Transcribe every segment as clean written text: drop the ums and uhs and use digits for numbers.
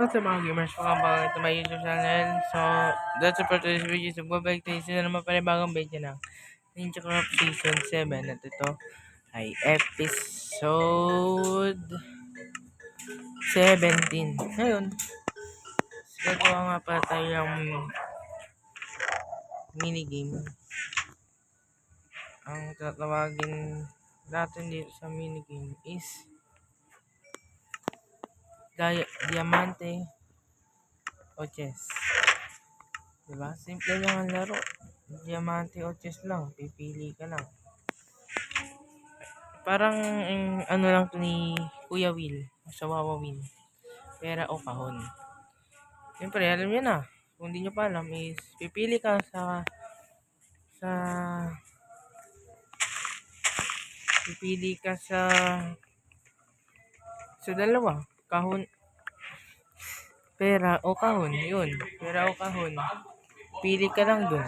What's up mga gamers? Welcome back to my YouTube channel. So, that's it for today's video. So, babalik tayo sa naman panibagong video ng Ninja Craft Season 7. At ito ay episode 17. Ngayon, gagawa nga pala tayo ng minigame. Ang tatawagin natin dito sa minigame is Diamante o Chess. Diba? Simple lang ang laro. Diamante o Chess lang. Pipili ka lang. Parang ano lang to ni Kuya Will. Sa Wawa Win. Pera o kahon. Siyempre, alam nyo na. Kung hindi nyo pa alam is pipili ka sa pipili ka sa dalawa. Kahon. Pera o kahon. Yun. Pera o kahon. Pili ka lang dun.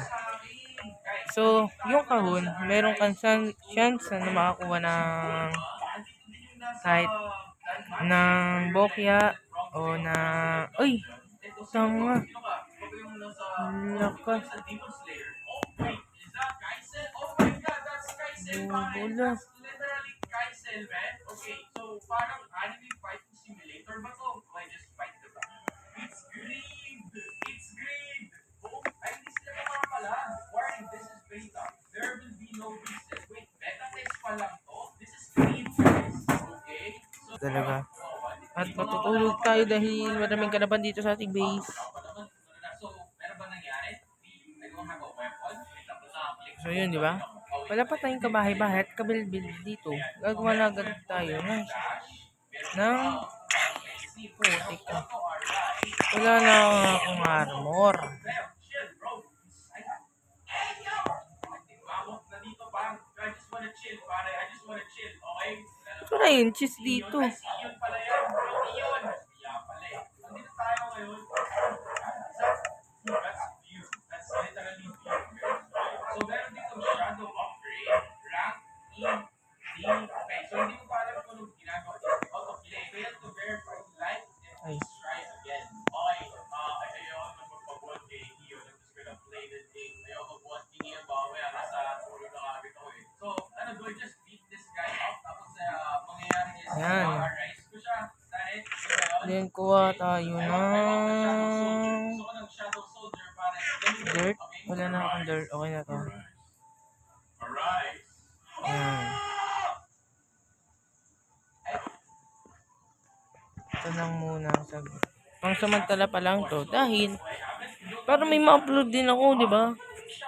So, yung kahon, meron kang chance na makakuha ng kahit ng bokya o na uy, tanga. Lakas. Bula. Okay, so parang anime fighting simulator ba to? I just fight the back. It's greed! It's greed! Oh, ay, hindi sila nakakala. Warning, this is beta. There will be no reset. Wait, beta test pa lang to? This is greed, guys. Okay? So, Talaga. At matutulog tayo dahil maraming kalaban dito sa ating base. So, meron ba nangyari? Nagawa ka ba weapon? So yun, di ba? Wala pa tayong kabahay-bahay at kabilbil dito. Gagawa na agad tayo ng putik ka. Wala na akong armor. Ito na yun, cheese dito. Ay. Yan. Then kuha tayo ng dirt. Wala na akong dirt. Okay na to. Yan. Ito lang muna. Pangsamantala pa lang to. Dahil para may ma-upload din ako, di ba?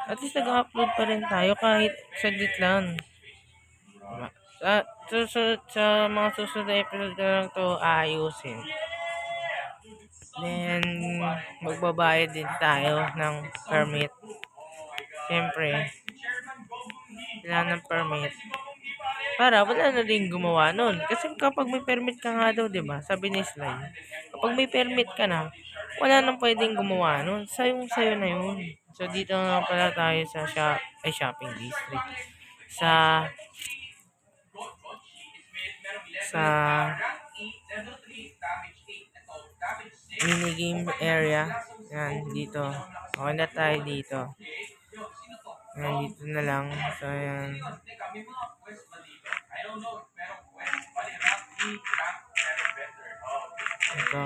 At least nag-upload pa rin tayo kahit saglit lang. Diba? Sa mga susunod na episode na lang to ayusin. Then, magbabayad din tayo ng permit. Siyempre, kailangan ng permit. Para wala na rin gumawa nun. Kasi kapag may permit ka nga daw, diba? Sabi ni Sly, kapag may permit ka na, wala nang pwedeng gumawa nun. Sayo na yun. So, dito nga pala tayo sa shopping district. Sa minigame area. Yan, dito. Okay na tayo dito. Yan, dito na lang. So, yan. Ito.